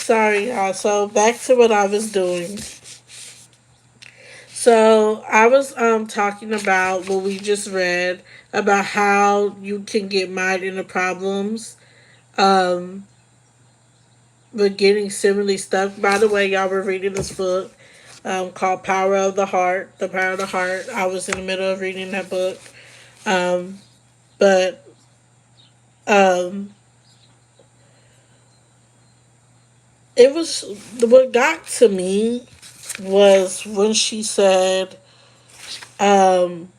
Sorry, y'all. So back to what I was doing. So I was talking about what we just read about how you can get mired into problems um with getting similarly stuck. By the way, y'all were reading this book called Power of the Heart. The Power of the Heart. I was in the middle of reading that book. Um but um it was what got to me was when she said um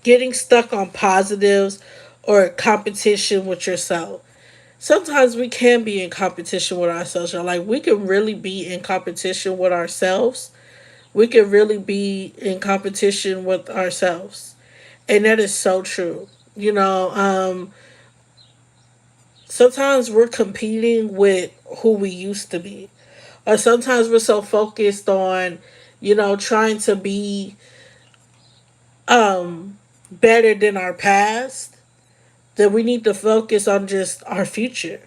getting stuck on positives or competition with yourself. Sometimes we can be in competition with ourselves. Like we can really be in competition with ourselves. We can really be in competition with ourselves. And that is so true. Sometimes we're competing with who we used to be. Or sometimes we're so focused on, trying to be better than our past that we need to focus on just our future.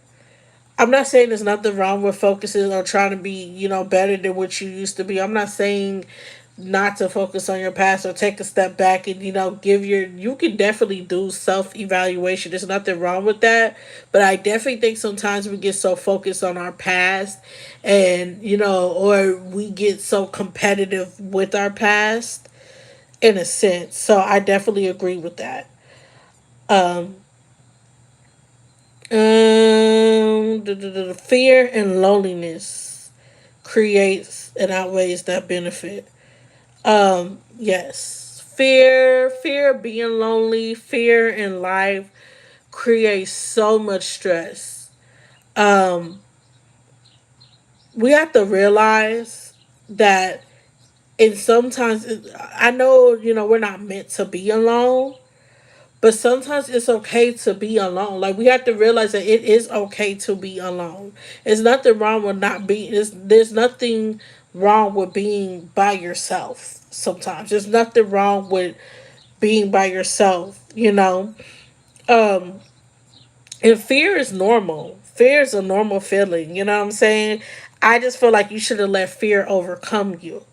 I'm not saying there's nothing wrong with focusing on trying to be, better than what you used to be. I'm not saying not to focus on your past or take a step back and, you can definitely do self evaluation. There's nothing wrong with that. But I definitely think sometimes we get so focused on our past and, or we get so competitive with our past in a sense. So I definitely agree with that. Um, the fear and loneliness creates and outweighs that benefit. Yes, fear of being lonely, fear in life creates so much stress. Um, we have to realize that, and sometimes I know we're not meant to be alone. But sometimes it's okay to be alone. Like we have to realize that it is okay to be alone. There's nothing wrong with not being. There's nothing wrong with being by yourself. Sometimes there's nothing wrong with being by yourself. Um, and fear is normal. Fear is a normal feeling. You know what I'm saying? I just feel like you should have let fear overcome you.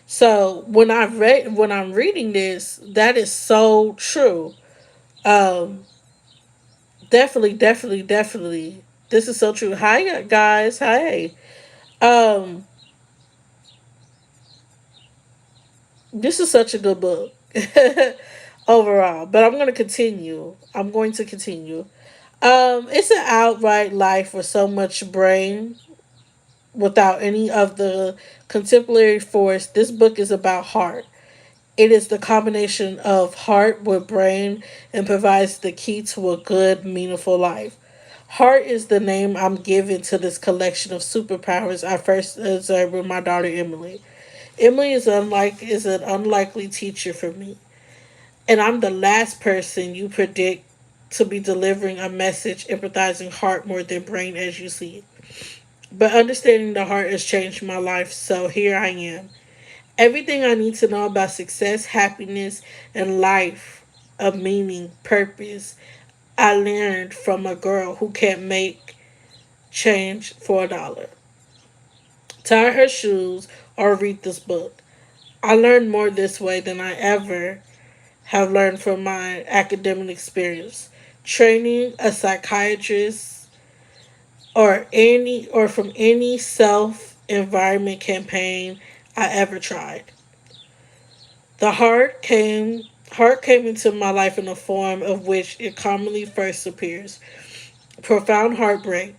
So when I'm reading this, that is so true. Um, definitely. This is so true. Hi guys. Hi. Um, this is such a good book overall. But I'm gonna continue. I'm going to continue. It's an outright life with so much brain without any of the contemporary force. This book is about heart. It is the combination of heart with brain and provides the key to a good, meaningful life. Heart is the name I'm giving to this collection of superpowers I first observed with my daughter Emily. Emily is an unlikely teacher for me, and I'm the last person you predict to be delivering a message empathizing heart more than brain as you see it. But understanding the heart has changed my life, so here I am. Everything I need to know about success, happiness, and life of meaning, purpose, I learned from a girl who can't make change for $1. Tie her shoes or read this book. I learned more this way than I ever have learned from my academic experience. Training a psychiatrist or from any self environment campaign I ever tried. The heart came into my life in a form of which it commonly first appears. Profound heartbreak.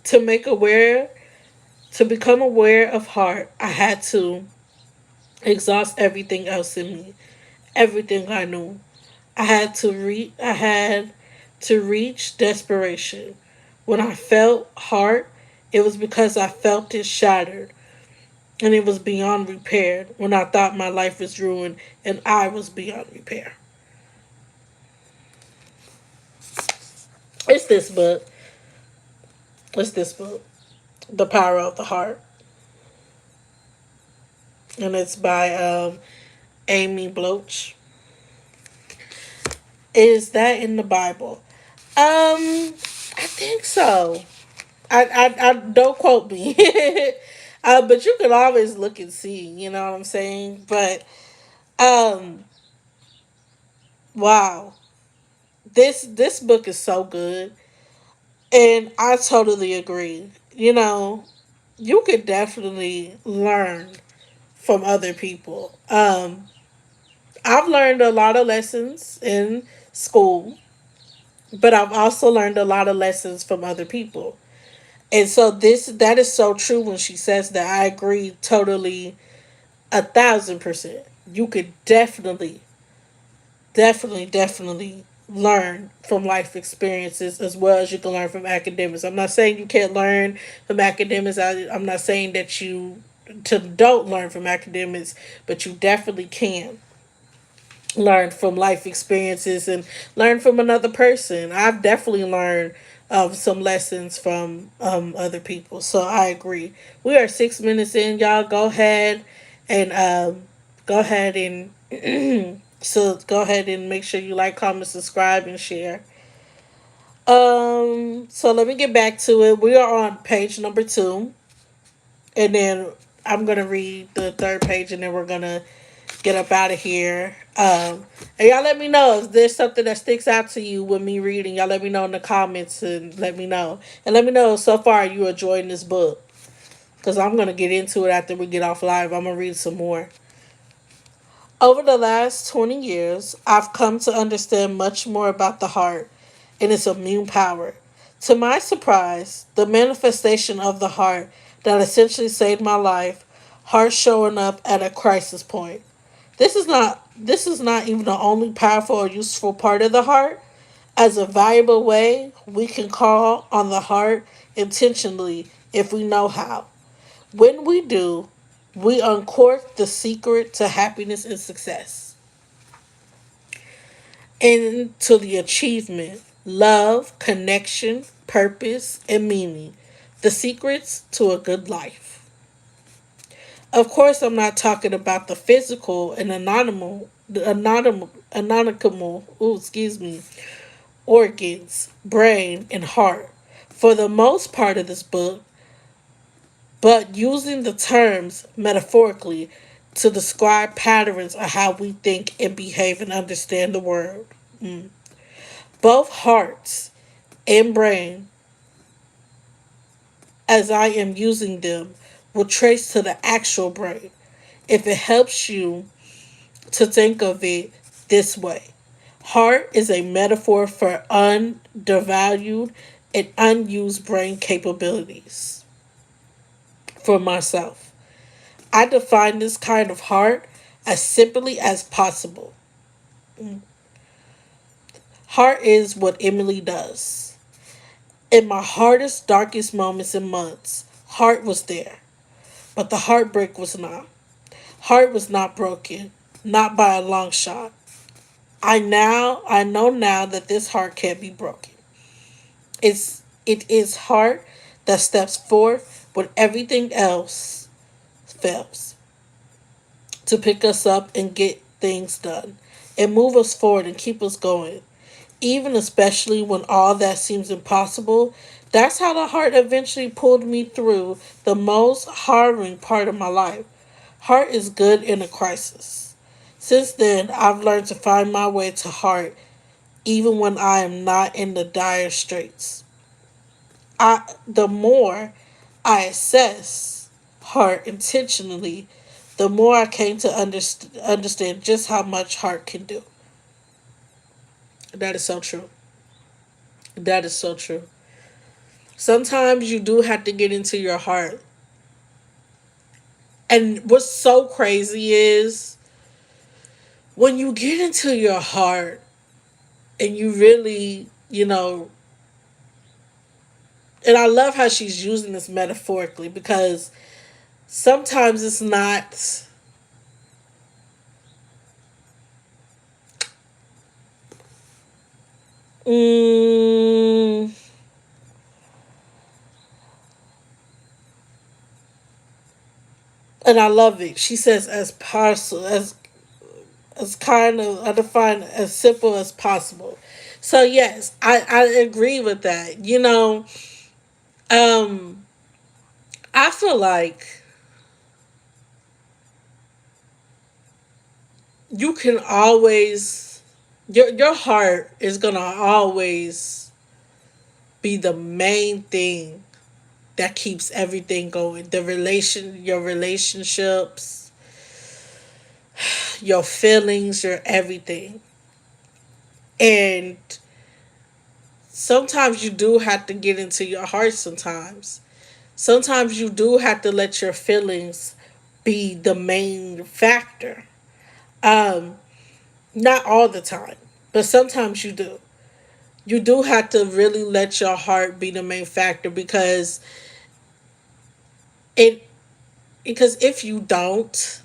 To make aware to become aware of heart, I had to exhaust everything else in me. Everything I knew. I had to reach desperation. When I felt heart, it was because I felt it shattered and it was beyond repair when I thought my life was ruined and I was beyond repair. It's this book. It's this book. The Power of the Heart. And it's by Amy Bloch. Is that in the Bible? I think so. I don't quote me. But you can always look and see, you know what I'm saying? But um wow. This book is so good. And I totally agree. You know, you could definitely learn from other people. I've learned a lot of lessons in school, but I've also learned a lot of lessons from other people. And so that is so true when she says that. I agree totally 1,000%. You could definitely learn from life experiences as well as you can learn from academics. I'm not saying you can't learn from academics. I'm not saying that you don't learn from academics, but you definitely can learn from life experiences and learn from another person. I've definitely learned some lessons from other people. So I agree. We are 6 minutes in, y'all. Go ahead and so go ahead and make sure you like, comment, subscribe, and share. So let me get back to it. We are on page number 2, and then I'm gonna read the third page, and then we're gonna get up out of here. And y'all let me know if there's something that sticks out to you with me reading. Y'all let me know in the comments and let me know. And let me know so far you enjoying this book. Because I'm going to get into it after we get off live. I'm going to read some more. Over the last 20 years, I've come to understand much more about the heart and its immune power. To my surprise, the manifestation of the heart that essentially saved my life, heart showing up at a crisis point. This is not even the only powerful or useful part of the heart. As a valuable way, we can call on the heart intentionally if we know how. When we do, we uncork the secret to happiness and success, and to the achievement, love, connection, purpose, and meaning. The secrets to a good life. Of course, I'm not talking about the physical and anatomical, organs, brain, and heart for the most part of this book, but using the terms metaphorically to describe patterns of how we think and behave and understand the world. Mm. Both hearts and brain, as I am using them, will trace to the actual brain if it helps you to think of it this way. Heart is a metaphor for undervalued and unused brain capabilities. For myself, I define this kind of heart as simply as possible. Heart is what Emily does. In my hardest, darkest moments and months, heart was there, but the heartbreak was not. Heart was not broken, not by a long shot. I know now that this heart can't be broken. It is heart that steps forth when everything else fails to pick us up and get things done and move us forward and keep us going. Even especially when all that seems impossible, that's how the heart eventually pulled me through the most harrowing part of my life. Heart is good in a crisis. Since then, I've learned to find my way to heart even when I am not in the dire straits. The more I assess heart intentionally, the more I came to understand just how much heart can do. That is so true. That is so true. Sometimes you do have to get into your heart. And what's so crazy is when you get into your heart and you really, and I love how she's using this metaphorically because sometimes it's not. Mm, and I love it. She says as parcel as kind of I define as simple as possible. So yes, I agree with that. Um, I feel like you can always your heart is gonna always be the main thing that keeps everything going. Your relationships, your feelings, your everything. And sometimes you do have to get into your heart sometimes. Sometimes you do have to let your feelings be the main factor. Um, Not all the time, but sometimes you do. You do have to really let your heart be the main factor it because if you don't,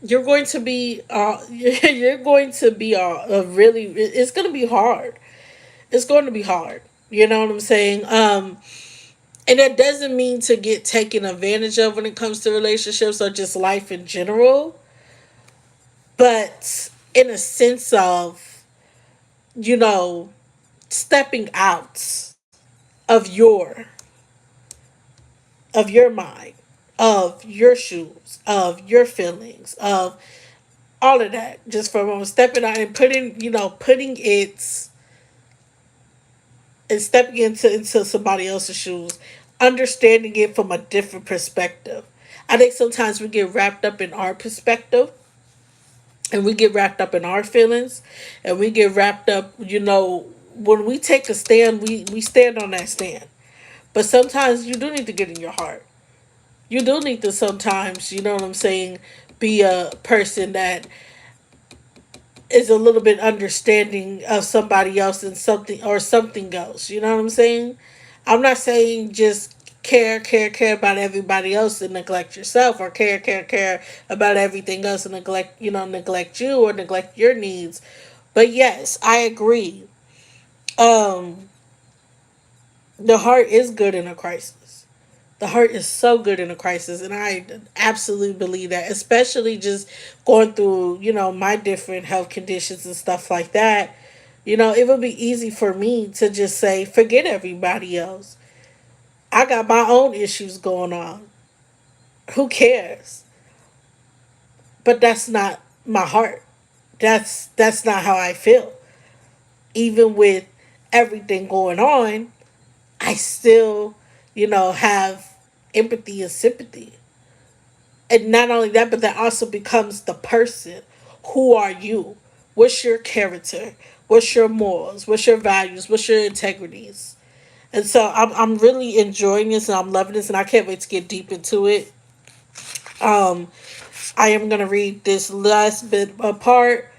you're going to be you're going to be a really it's going to be hard. It's going to be hard. You know what I'm saying? And that doesn't mean to get taken advantage of when it comes to relationships or just life in general, but in a sense of, you know, stepping out of your mind, of your shoes, of your feelings, of all of that. Just for a moment, stepping out and putting it and stepping into somebody else's shoes, understanding it from a different perspective. I think sometimes we get wrapped up in our perspective, and we get wrapped up in our feelings, and we get wrapped up, when we take a stand, we stand on that stand. But sometimes you do need to get in your heart. You do need to sometimes, you know what I'm saying, be a person that is a little bit understanding of somebody else and something else. You know what I'm saying? I'm not saying just care about everybody else and neglect yourself, or care about everything else and neglect you or neglect your needs. But yes, I agree. Um, the heart is good in a crisis. The heart is so good in a crisis, and I absolutely believe that, especially just going through, my different health conditions and stuff like that. It would be easy for me to just say, forget everybody else. I got my own issues going on. Who cares? But that's not my heart. That's not how I feel. Even with everything going on, I still, have empathy and sympathy. And not only that, but that also becomes the person. Who are you? What's your character? What's your morals? What's your values? What's your integrities? And so I'm really enjoying this, and I'm loving this, and I can't wait to get deep into it. Um, I am gonna read this last bit apart,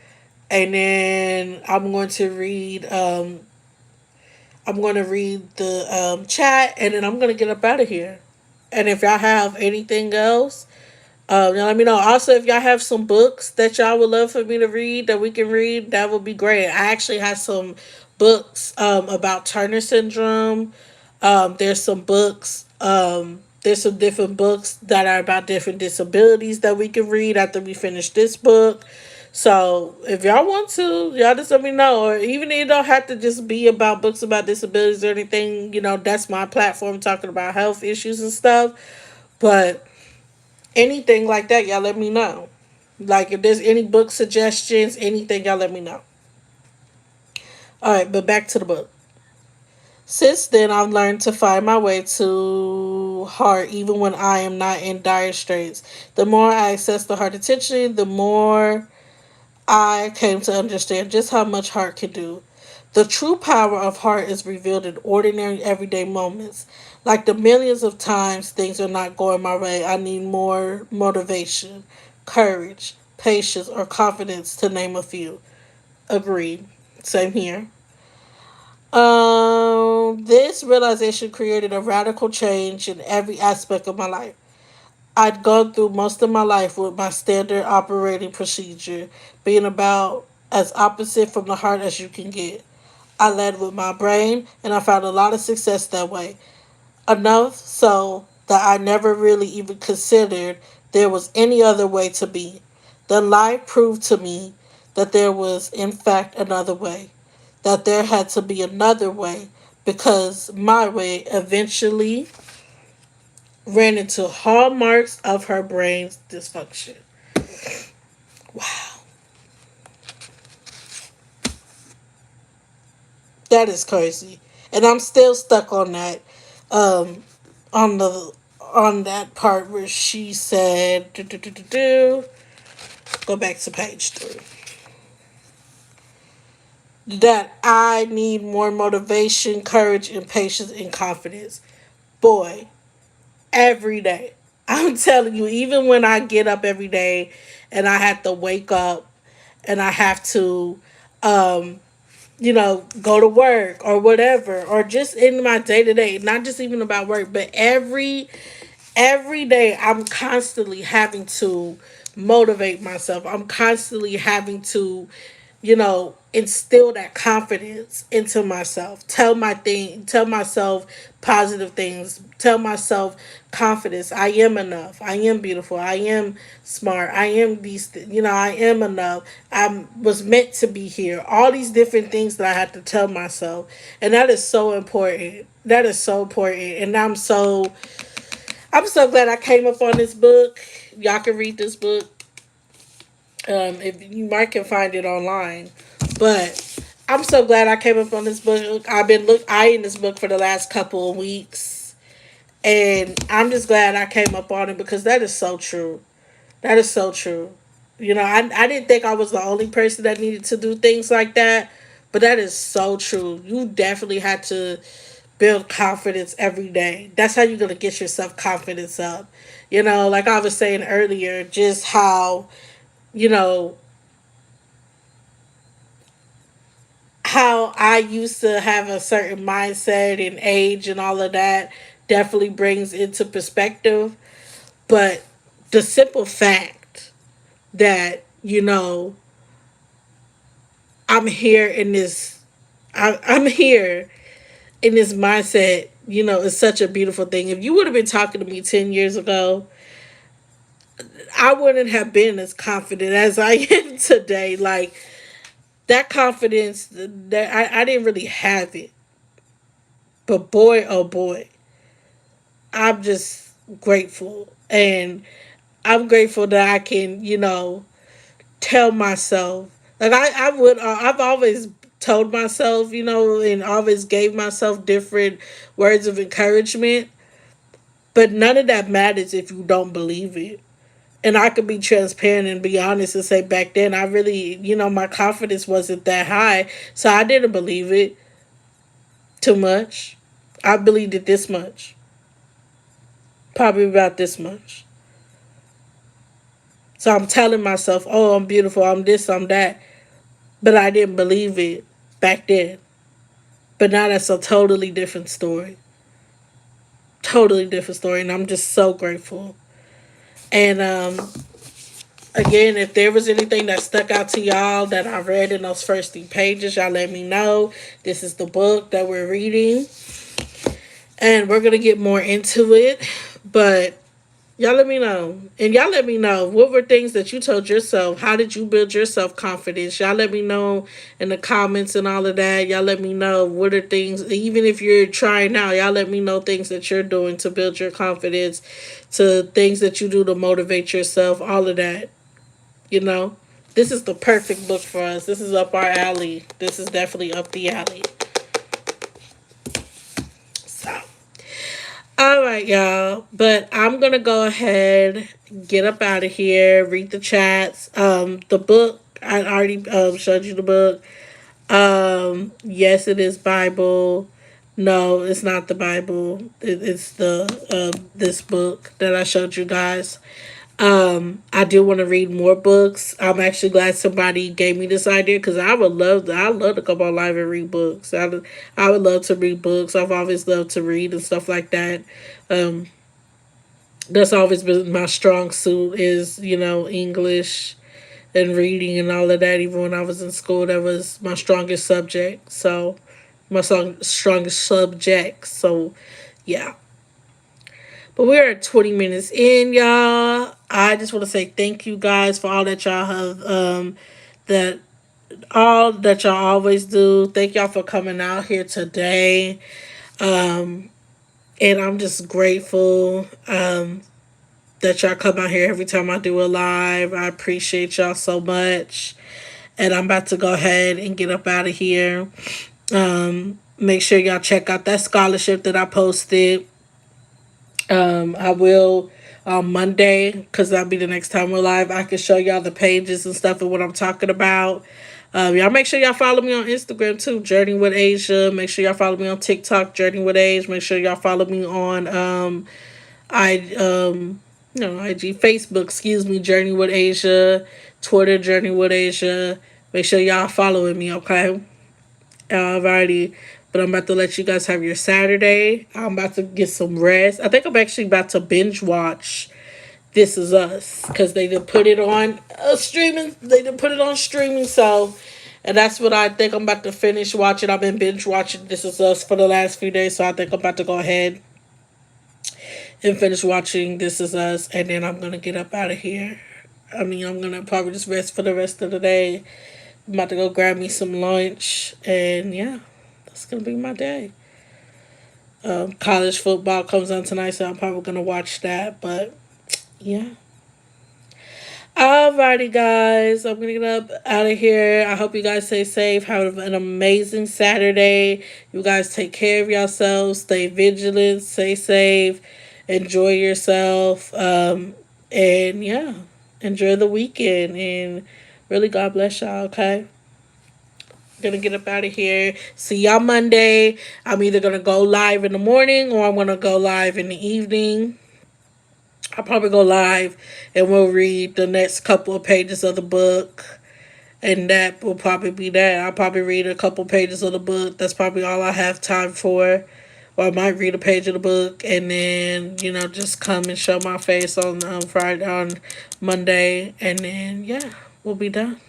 and then I'm going to read the chat, and then I'm going to get up out of here. And if y'all have anything else, let me know. Also, if y'all have some books that y'all would love for me to read that we can read, that would be great. I actually have some books about Turner syndrome. There's some different books that are about different disabilities that we can read after we finish this book. So if y'all want to, y'all just let me know. Or even it don't have to just be about books about disabilities or anything. That's my platform, talking about health issues and stuff. But anything like that, y'all let me know. Like if there's any book suggestions, anything, y'all let me know. All right, but back to the book. Since then, I've learned to find my way to heart even when I am not in dire straits. The more I access the heart attention, the more I came to understand just how much heart can do. The true power of heart is revealed in ordinary, everyday moments. Like the millions of times things are not going my way, I need more motivation, courage, patience, or confidence, to name a few. Agreed. Same here. This realization created a radical change in every aspect of my life. I'd gone through most of my life with my standard operating procedure, being about as opposite from the heart as you can get. I led with my brain, and I found a lot of success that way. Enough so that I never really even considered there was any other way to be. Then life proved to me that there was, in fact, another way. that there had to be another way because my way eventually ran into hallmarks of her brain's dysfunction. Wow, that is crazy, and I'm still stuck on that. Um, on the on that part where she said, go back to page 3, that I need more motivation, courage, and patience and confidence. Boy, every day. I'm telling you, even when I get up every day and I have to wake up and I have to, um, go to work or whatever, or just in my day to day, not just even about work, but every day I'm constantly having to motivate myself. I'm constantly having to, instill that confidence into myself. Tell myself positive things. Tell myself confidence. I am enough. I am beautiful. I am smart. I am I am enough. I was meant to be here. All these different things that I had to tell myself. And that is so important. That is so important. And I'm so glad I came up on this book. Y'all can read this book. If you might can find it online, but I'm so glad I came up on this book. I've been eyeing this book for the last couple of weeks, and I'm just glad I came up on it because that is so true. That is so true. I didn't think I was the only person that needed to do things like that, but that is so true. You definitely had to build confidence every day. That's how you're gonna get your self confidence up. Like I was saying earlier, just you know how I used to have a certain mindset and age and all of that definitely brings into perspective. But the simple fact that, I'm here in this, I'm here in this mindset, is such a beautiful thing. If you would have been talking to me 10 years ago, I wouldn't have been as confident as I am today. Like, that confidence, that I didn't really have it. But boy, oh boy, I'm just grateful. And I'm grateful that I can, tell myself. Like I've always told myself, and always gave myself different words of encouragement. But none of that matters if you don't believe it. And I could be transparent and be honest and say back then I really, my confidence wasn't that high. So I didn't believe it too much. I believed it this much. Probably about this much. So I'm telling myself, oh, I'm beautiful, I'm this, I'm that. But I didn't believe it back then. But now that's a totally different story. Totally different story. And I'm just so grateful. And again, if there was anything that stuck out to y'all that I read in those first 3 pages, y'all let me know. This is the book that we're reading. And we're going to get more into it. But y'all let me know. And y'all let me know what were things that you told yourself. How did you build your self confidence? Y'all let me know in the comments and all of that. Y'all let me know what are things, even if you're trying now, y'all let me know things that you're doing to build your confidence, to things that you do to motivate yourself, all of that. You know, this is the perfect book for us. This is up our alley. This is definitely up the alley. So. All right, y'all. But I'm gonna go ahead, get up out of here, read the chats. The book I already showed you the book. Yes, it is Bible. No, it's not the Bible. It's the this book that I showed you guys. I do want to read more books. I'm actually glad somebody gave me this idea because I love to come on live and read books. I would love to read books. I've always loved to read and stuff like that. Um, that's always been my strong suit is, English and reading and all of that. Even when I was in school, that was my strongest subject. So, strongest subject. So, yeah. But we're at 20 minutes in, y'all. I just want to say thank you guys for all that y'all have that all that y'all always do. Thank y'all for coming out here today. Um, and I'm just grateful that y'all come out here every time I do a live. I appreciate y'all so much. And I'm about to go ahead and get up out of here. Make sure y'all check out that scholarship that I posted. I will on Monday, because that'll be the next time we're live. I can show y'all the pages and stuff and what I'm talking about. Y'all make sure y'all follow me on Instagram too, Journey with Asia. Make sure y'all follow me on TikTok, Journey with Age. Make sure y'all follow me on I no IG, Facebook, excuse me, Journey with Asia, Twitter, Journey with Asia. Make sure y'all following me, okay? Alrighty. But I'm about to let you guys have your Saturday. I'm about to get some rest. I think I'm actually about to binge watch This Is Us, because they did put it on streaming. They did put it on streaming, so and that's what I think I'm about to finish watching. I've been binge watching This Is Us for the last few days, so I think I'm about to go ahead and finish watching This Is Us, and then I'm gonna get up out of here. I mean, I'm gonna probably just rest for the rest of the day. I'm about to go grab me some lunch, and yeah, that's gonna be my day. College football comes on tonight, so I'm probably gonna watch that. But yeah. Alrighty, guys, I'm gonna get up out of here. I hope you guys stay safe. Have an amazing Saturday. You guys take care of yourselves. Stay vigilant. Stay safe. Enjoy yourself. And yeah, enjoy the weekend. And really, God bless y'all. Okay. Gonna get up out of here. See y'all Monday. I'm either gonna go live in the morning or I'm gonna go live in the evening. I'll probably go live and we'll read the next couple of pages of the book. And that will probably be that. I'll probably read a couple pages of the book. That's probably all I have time for. Or I might read a page of the book and then, just come and show my face on Friday, on Monday. And then, yeah, we'll be done.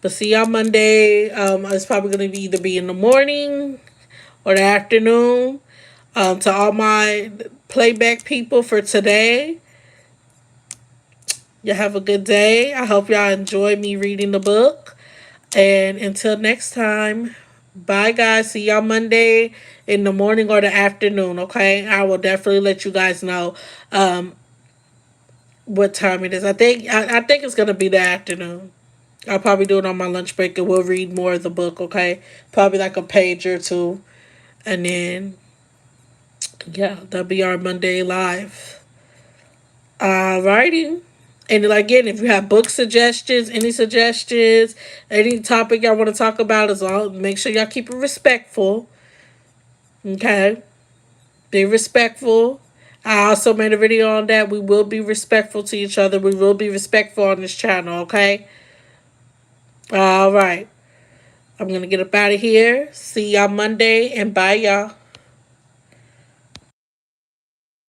But see y'all Monday. It's probably going to be either be in the morning or the afternoon. To all my playback people for today, y'all have a good day. I hope y'all enjoy me reading the book. And until next time, bye guys. See y'all Monday in the morning or the afternoon, okay? I will definitely let you guys know what time it is. I think it's gonna be the afternoon. I'll probably do it on my lunch break and we'll read more of the book, okay? Probably like a page or two. And then yeah, that'll be our Monday live. Alrighty. And then again, if you have book suggestions, any topic y'all want to talk about, as well, make sure y'all keep it respectful. Okay, be respectful. I also made a video on that. We will be respectful to each other. We will be respectful on this channel. Okay. All right. I'm gonna get up out of here. See y'all Monday, and bye, y'all.